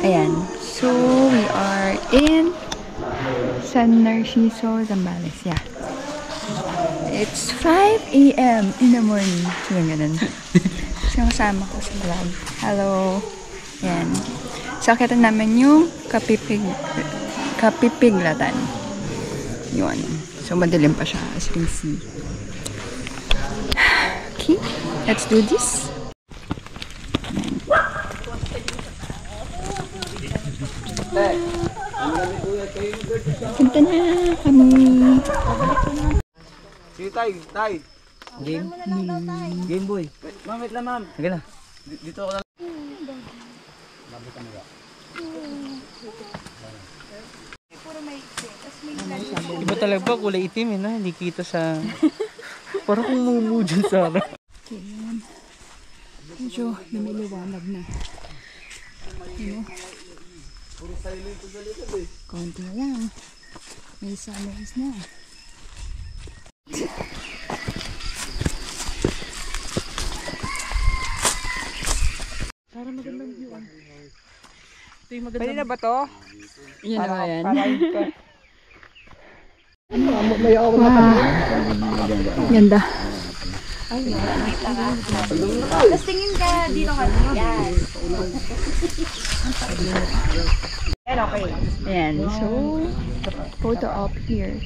Ayan. So, we are in San Narciso, Zambales. Yeah. It's 5 a.m. in the morning. So, ganun. So, kasama ko sa vlog. Hello. Ayan. So, kita namin yung Kapipiglatan. Yun. So, madilim pa siya, as you can see. Okay. Let's do this. Punta na kami. Sige tayo. Game? Game boy. Ma'am, wait lang ma'am. Sige na. Dito ako na. Iba talaga ba kulay itim na? Hindi kita sa... Parang kung mumu dyan sa harap. Okay, yan. Medyo lumiliwanag na. Ano? Konti na lang. May sunrise na. Para magandang view. Ito yung magandang... Pwede na ba to? Yan na yan. Wow. Ganda. Tapos tingin ka dito ka. Yan. Yan, okay. Ayan. So, photo op here.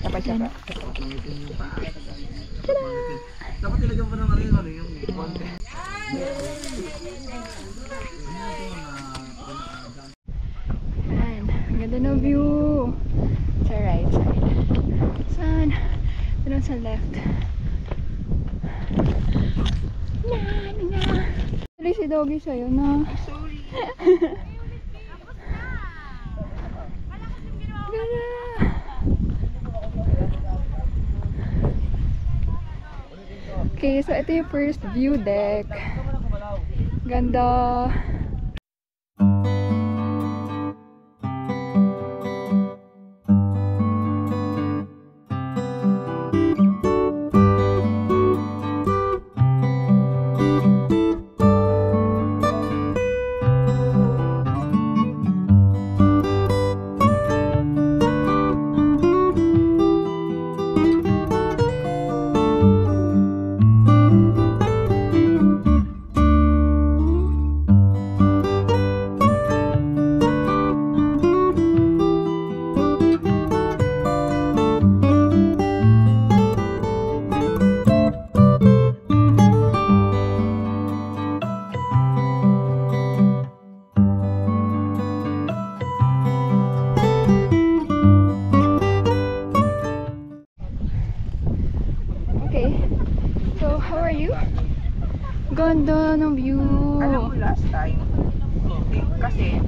Dapat siya. Dapat ilagyan pa ng yung konti. Ayan. Ang ganda ng view. Sa right side. Saan? Doon sa left. Sorry si Doggy sa'yo na. Sorry. Okay, so ito yung first view deck. Ganda. Ganda ng view. Alam mo last time. Kasi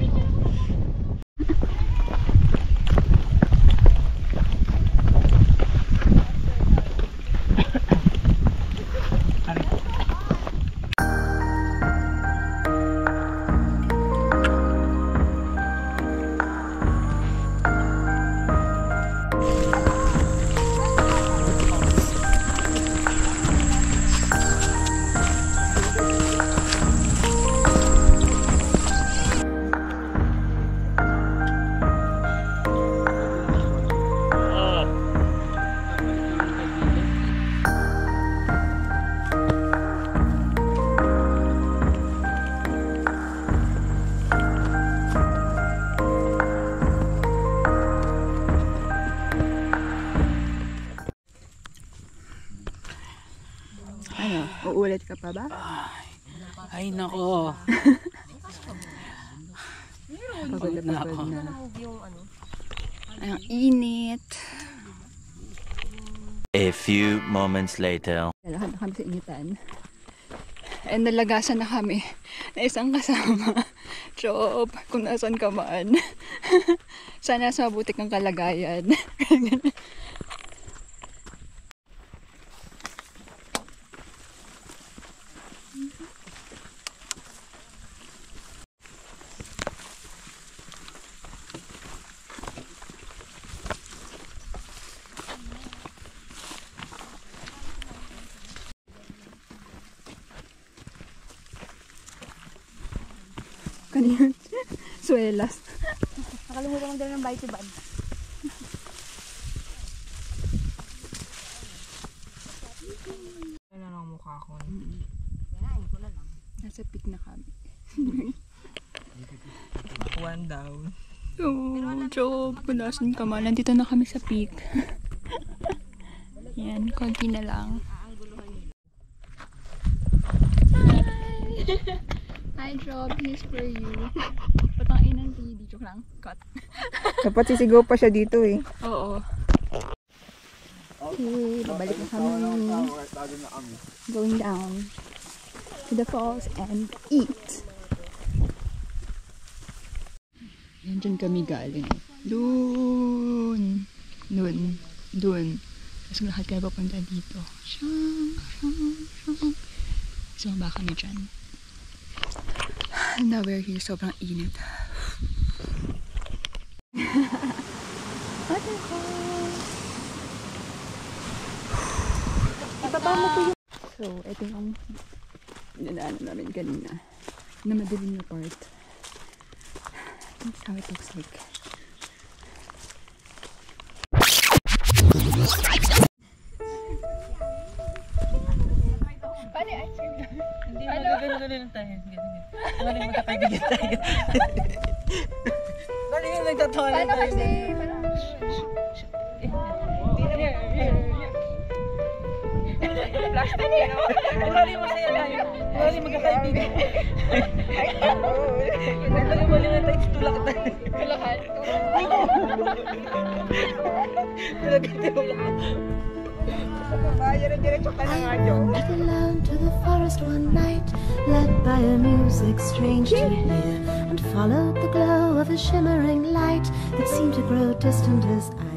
uulit ka pa ba? Ay nako. Pagod na. Ay, ang init. A few moments later. Lakad na kami sa initan. And nalagasan na kami na isang kasama. Chop, kung nasan ka man. Sana sa mabuti kang kalagayan. Ano yun? Suelas. Nakalimutan magdala ng bite bag. Ano ang mukha ko? Kinain ko na lang. Nasa peak na kami. One down. Oh, job. Kulasan ka man. Nandito na kami sa peak. Yan, konti na lang. Hi, Job. This is for you. Patang inang TV. Joke lang. Cut. Dapat sisigaw pa siya dito eh. Oo. Okay, babalik na kami. Going down to the falls and eat. Yan dyan kami galing. Doon. Tapos lahat kayo papunta dito. Sumaba kami dyan. Now we're here. Sobrang init. So, ito yung dinaanan namin kanina na madilim na part. That's how it looks like. Paano yung ice cream? Hindi, magagano lang tayo. Wala yung magkakaibigan tayo. Wala yung nagtatawa lang Paano tayo. kasi? Plastic yun. Wala yung masaya tayo. Wala yung magkakaibigan. Wala yung tayo. Tulak tayo. Kulakan? Tulak tayo. Bayan na diretso ka na nga, Jo. Went alone to the forest one night, led by a music strange to hear, and followed the glow of a shimmering light that seemed to grow distant as I